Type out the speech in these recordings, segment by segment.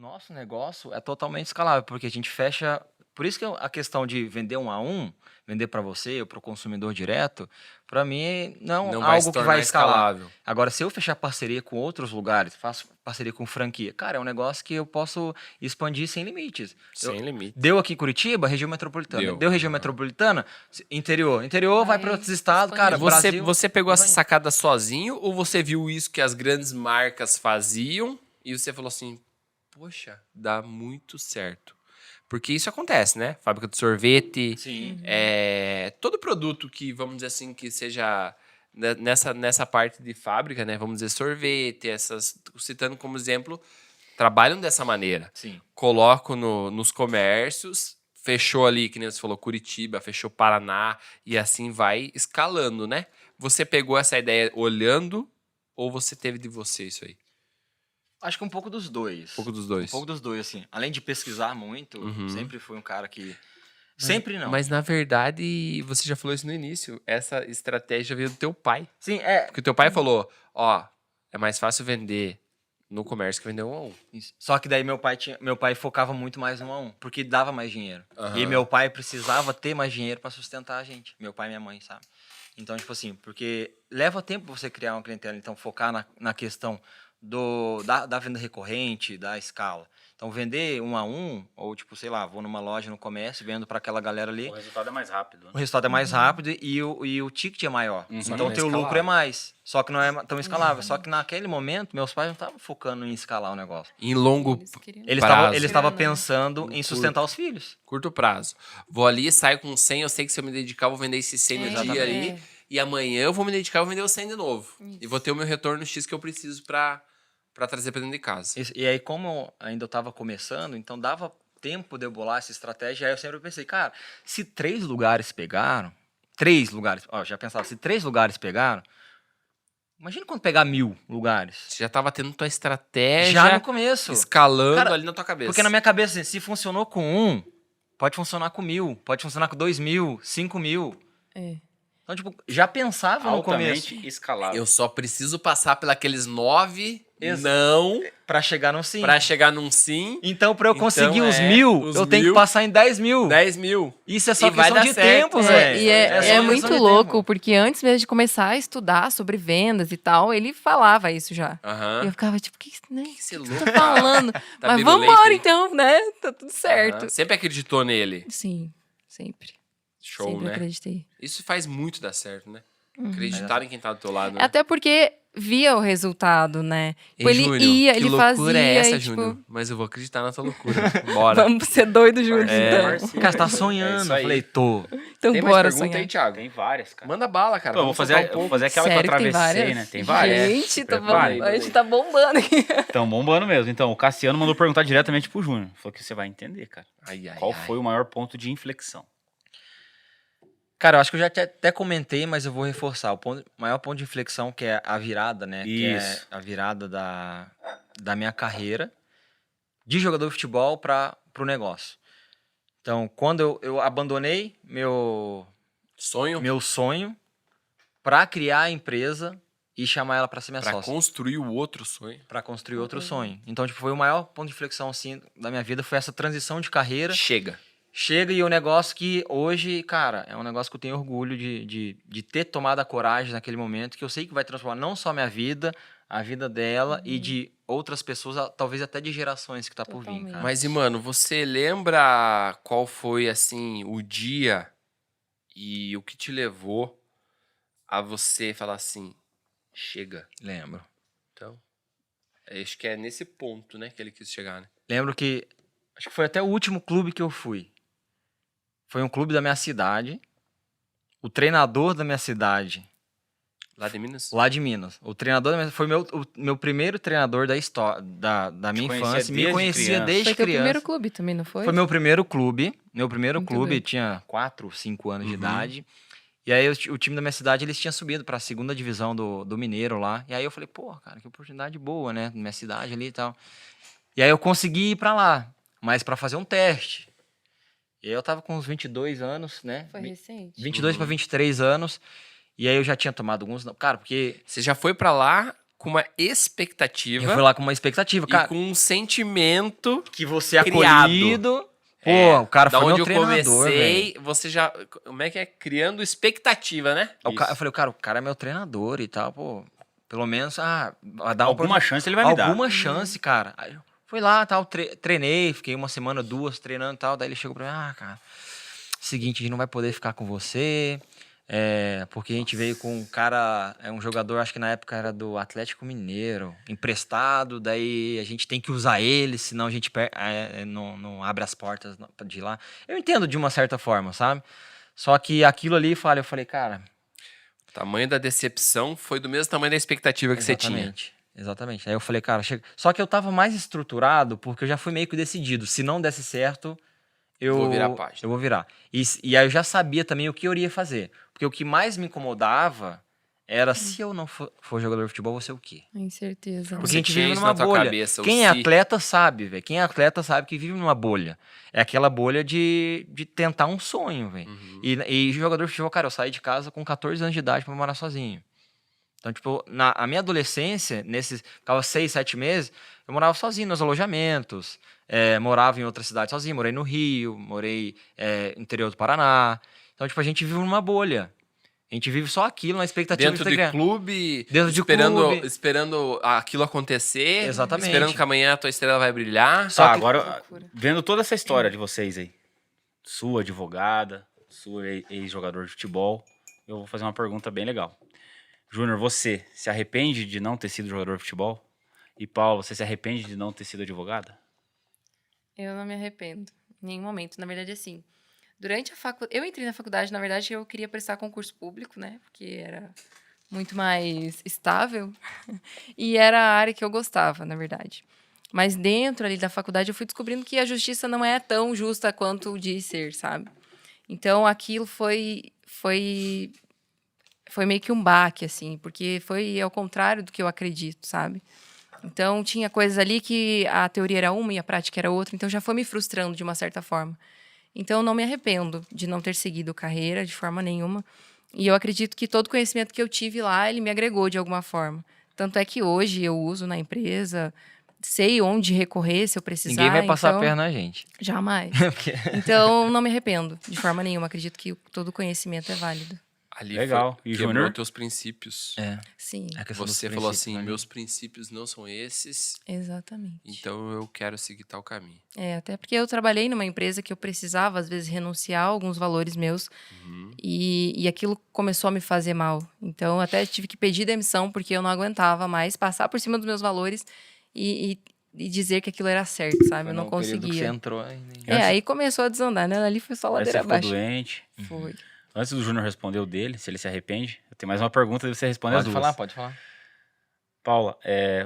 nosso negócio é totalmente escalável, porque a gente fecha. Por isso que a questão de vender 1 a 1, vender para você ou para o consumidor direto, para mim não é Não vai se algo que tornar vai escalar. escalável. Agora, se eu fechar parceria com outros lugares, faço parceria com franquia, cara, é um negócio que eu posso expandir sem limites. Sem limite. Deu aqui em Curitiba, região metropolitana. Deu. Região metropolitana, interior. Interior vai para outros estados, expandir. cara, Você, Brasil. você pegou essa vai. sacada sozinho ou você viu isso que as grandes marcas faziam e você falou assim, poxa, dá muito certo. Porque isso acontece, né? Fábrica de sorvete, Sim. todo produto que, vamos dizer assim, que seja nessa parte de fábrica, né? Vamos dizer sorvete, citando como exemplo, trabalham dessa maneira. Sim. Colocam nos comércios, fechou ali, que nem você falou, Curitiba, fechou Paraná, e assim vai escalando, né? Você pegou essa ideia olhando ou você teve de você isso aí? Acho que um pouco dos dois. Um pouco dos dois. Um pouco dos dois, assim. Além de pesquisar muito, sempre fui um cara que... Sempre não. Mas, na verdade, você já falou isso no início, essa estratégia veio do teu pai. Sim, Porque o teu pai falou, ó, é mais fácil vender no comércio que vender 1 a 1. Isso. Só que daí meu pai focava muito mais no 1 a 1, porque dava mais dinheiro. Aham. E meu pai precisava ter mais dinheiro para sustentar a gente. Meu pai e minha mãe, sabe? Então, tipo assim, porque leva tempo você criar uma clientela, então focar na questão da venda recorrente, da escala. Então, vender 1 a 1, ou tipo, sei lá, vou numa loja no comércio, vendo para aquela galera ali, O resultado é mais rápido. o Né? resultado é mais rápido e o ticket é maior. Só que Então, não o é teu lucro escalável. é mais. Só que não é tão escalável. Só que naquele momento, meus pais não estavam focando em escalar o negócio. Em longo Eles queriam- Eles estavam Grana, né? pensando em sustentar os filhos. curto prazo. Vou ali, saio com 100, eu sei que se eu me dedicar, eu vou vender esse 100 no dia Exatamente. ali. E amanhã eu vou me dedicar, eu vou vender o 100 de novo. E vou ter o meu retorno X que eu preciso pra trazer pra dentro de casa. E aí, como ainda eu estava começando, então dava tempo de eu bolar essa estratégia. Aí eu sempre pensei, cara, se 3 lugares pegaram, 3 lugares, ó, já pensava, se 3 lugares pegaram, imagina quando pegar 1000 lugares. Você já tava tendo tua estratégia Já no começo. escalando Cara, ali na tua cabeça. Porque na minha cabeça, assim, se funcionou com 1, pode funcionar com 1000, pode funcionar com 2000, 5000. É. Então, tipo, já pensava no começo. Altamente escalável. Eu só preciso passar pelaqueles 9 Ex- não Pra chegar num sim. pra chegar num sim. Então, pra eu Então, conseguir os é, 1000, os eu tenho 1000, que passar em 10.000. 10 mil. Isso é só E vai questão dar de certo. tempo, É, velho. E é só questão muito de louco, tempo. porque antes mesmo de começar a estudar sobre vendas e tal, ele falava isso já. E Aham. eu ficava tipo, né, Que você que louco, você tá falando? Mas virulento, vamos embora hein? então, né? Tá tudo certo. Aham. Sempre acreditou nele. Sim, sempre. Show, sempre né? acreditei. Isso faz muito dar certo, né? Acreditar em quem tá do teu lado. Né? Até porque via o resultado, né? Tipo, Ei, ele Júnior, ia, que ele loucura fazia. é essa, e, tipo, Júnior? Mas eu vou acreditar na tua loucura. Bora. vamos ser doidos juntos, É. então. Parceiro. Cara, você tá É sonhando. isso Eu aí. falei, tô. Então Tem mais bora pergunta sonhar. aí, Thiago? Tem várias, cara. Manda bala, cara. Pô, eu vou Vamos fazer, soltar um eu vou pouco. fazer aquela Sério que eu que tem atravessei, várias? né? Tem várias. Gente, tá Prepare. bom. A gente tá bombando aqui. Estão bombando mesmo. Então, o Cassiano mandou perguntar diretamente pro Júnior. Falou que você vai entender, cara. Ai, ai, Qual ai. foi o maior ponto de inflexão? Cara, eu acho que eu já até comentei, mas eu vou reforçar. O maior ponto de inflexão, que é a virada, né? Que é Isso. a virada da minha carreira de jogador de futebol pro negócio. Então, quando eu abandonei meu Sonho pra criar a empresa e chamar ela pra ser minha pra sócia. construir o outro sonho. Pra construir outro sonho. Então, tipo, foi o maior ponto de inflexão, assim, da minha vida. Foi essa transição de carreira. Chega. Chega e o negócio que hoje, cara, é um negócio que eu tenho orgulho de ter tomado a coragem naquele momento, que eu sei que vai transformar não só minha vida, a vida dela e de outras pessoas, talvez até de gerações que tá por vir, Totalmente. cara. Mas, e mano, você lembra qual foi, assim, o dia e o que te levou a você falar assim, chega? Lembro. Então, acho que é nesse ponto, né, que ele quis chegar, né? Lembro que, acho que foi até o último clube que eu fui. Foi um clube da minha cidade. O treinador da minha cidade, Lá de Minas? lá de Minas. O treinador da minha, foi o meu primeiro treinador da história, da minha conhecia infância. Me desde conhecia criança. desde Foi teu criança. primeiro clube também, não foi? Foi meu primeiro clube. Meu primeiro Muito clube, bem. tinha 4, 5 anos de Uhum. idade. E aí o time da minha cidade, eles tinham subido pra segunda divisão do Mineiro lá. E aí eu falei, pô, cara, que oportunidade boa, né? Na minha cidade ali e tal. E aí eu consegui ir pra lá, mas pra fazer um teste. E aí eu tava com uns 22 anos, né? Foi recente. 22 pra 23 anos. E aí eu já tinha tomado alguns... Cara, porque... Você já foi pra lá com uma Eu expectativa fui lá com uma expectativa, e cara, com um sentimento que você é criado. acolhido. Pô, É, o cara da foi onde meu eu treinador, comecei, velho. você já... Como é que é? Criando expectativa, né? Eu falei, cara, o cara é meu treinador e tal, pô. Pelo menos, vai dar Alguma chance ele vai me dar. alguma chance, cara. Aí eu fui lá, tal, treinei, fiquei uma semana, 2 treinando e tal. Daí ele chegou pra mim, cara, seguinte, a gente não vai poder ficar com você, porque a gente veio com um cara, um jogador, acho que na época era do Atlético Mineiro, emprestado, daí a gente tem que usar ele, senão a gente não abre as portas de lá. Eu entendo de uma certa forma, sabe? Só que aquilo ali, eu falei, cara... O tamanho da decepção foi do mesmo tamanho da expectativa que você tinha. Exatamente. Exatamente. Aí eu falei, cara, chega. Só que eu tava mais estruturado porque eu já fui meio que decidido. Se não desse certo, Vou virar a página. eu vou virar. E aí eu já sabia também o que eu iria fazer. Porque o que mais me incomodava era se eu não for jogador de futebol, eu vou ser o quê? Incerteza. Porque Você a gente tinha vive isso numa na tua bolha. cabeça, o Quem é se. atleta sabe, velho. Quem é atleta sabe que vive numa bolha. É aquela bolha de tentar um sonho, velho. Uhum. E jogador de futebol, cara, eu saí de casa com 14 anos de idade pra morar sozinho. Então, tipo, a minha adolescência, ficava 6, 7 meses, eu morava sozinho nos alojamentos, morava em outra cidade sozinho, morei no Rio, morei no interior do Paraná. Então, tipo, a gente vive numa bolha. A gente vive só aquilo, na expectativa Dentro de de ganhar. clube, Dentro de clube. esperando aquilo acontecer, Exatamente. esperando que amanhã a tua estrela vai brilhar. Só Tá, que- agora, Loucura. vendo toda essa história de vocês aí, sua advogada, sua ex-jogador de futebol, eu vou fazer uma pergunta bem legal. Júnior, você se arrepende de não ter sido jogador de futebol? E Paulo, você se arrepende de não ter sido advogada? Eu não me arrependo, em nenhum momento. Na verdade, assim, durante a faculdade... Eu entrei na faculdade, na verdade, eu queria prestar concurso público, né? Porque era muito mais estável. E era a área que eu gostava, na verdade. Mas dentro ali da faculdade, eu fui descobrindo que a justiça não é tão justa quanto diz ser, sabe? Então, aquilo foi meio que um baque, assim, porque foi ao contrário do que eu acredito, sabe? Então, tinha coisas ali que a teoria era uma e a prática era outra, então já foi me frustrando de uma certa forma. Então, eu não me arrependo de não ter seguido carreira de forma nenhuma. E eu acredito que todo conhecimento que eu tive lá, ele me agregou de alguma forma. Tanto é que hoje eu uso na empresa, sei onde recorrer se eu precisar. Ninguém vai passar então... a perna na gente. Jamais. Porque- Então, não me arrependo de forma nenhuma. Acredito que todo conhecimento é válido. Ali Legal. foi, E quebrou Júnior? teus princípios. Sim, a questão dos Você falou assim, princípios, né? meus princípios não são esses, exatamente. então eu quero seguir tal caminho. Até porque eu trabalhei numa empresa que eu precisava, às vezes, renunciar a alguns valores meus. Uhum. E aquilo começou a me fazer mal. Então, eu até tive que pedir demissão, porque eu não aguentava mais passar por cima dos meus valores e dizer que aquilo era certo, sabe? Foi Eu não no período que você conseguia. entrou. Aí começou a desandar, né? Ali foi só Aí ladeira você ficou abaixo. doente. Foi. Antes do Júnior responder o dele, se ele se arrepende, eu tenho mais uma pergunta e você responde as Pode duas. falar, pode falar. Paula,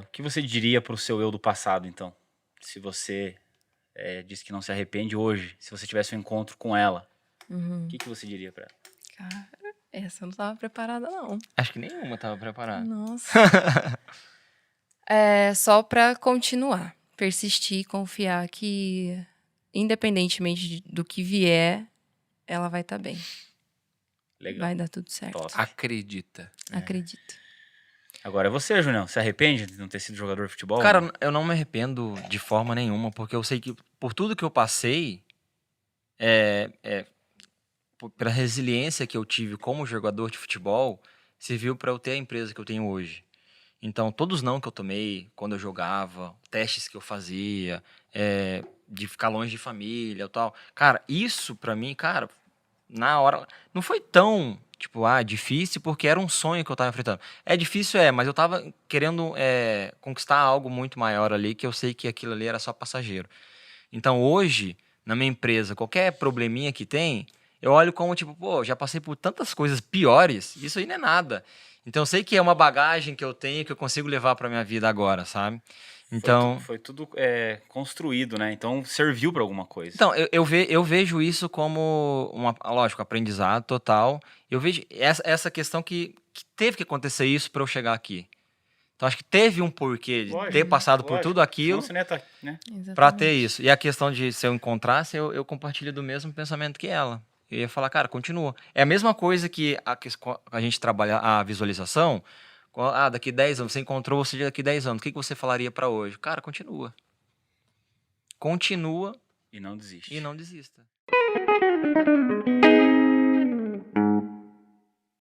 o que você diria pro seu eu do passado, então? Se você disse que não se arrepende hoje, se você tivesse um encontro com ela, Uhum. o que você diria pra ela? Cara, essa eu não tava preparada, não. Acho que nenhuma tava preparada. Nossa. Só pra continuar. Persistir, confiar que, independentemente do que vier, ela vai estar bem. Legal. Vai dar tudo certo. Top. Acredita. Acredito. Agora é você, Junião. Se arrepende de não ter sido jogador de futebol? Cara, eu não me arrependo de forma nenhuma, porque eu sei que por tudo que eu passei, pela resiliência que eu tive como jogador de futebol, serviu para eu ter a empresa que eu tenho hoje. Então, todos os não que eu tomei quando eu jogava, testes que eu fazia, de ficar longe de família e tal. Cara, isso pra mim, cara, na hora, não foi tão, difícil, porque era um sonho que eu tava enfrentando. É difícil, mas eu tava querendo conquistar algo muito maior ali, que eu sei que aquilo ali era só passageiro. Então, hoje, na minha empresa, qualquer probleminha que tem, eu olho como, já passei por tantas coisas piores, isso aí não é nada. Então, eu sei que é uma bagagem que eu tenho que eu consigo levar pra minha vida agora, sabe? Então, Foi tudo construído, né? Então serviu pra alguma coisa. então eu vejo isso como, lógico, aprendizado total. Eu vejo essa questão que teve que acontecer isso pra eu chegar aqui. Então, acho que teve um porquê de Lógico, ter passado por lógico. tudo aquilo Senão você não ia tá, né? pra ter isso. E a questão de se eu encontrasse, eu compartilho do mesmo pensamento que ela. Eu ia falar, cara, continua. É a mesma coisa que a gente trabalha a visualização. Daqui 10 anos, você encontrou você daqui 10 anos, o que você falaria pra hoje? Cara, continua. Continua E não desiste. e não desista.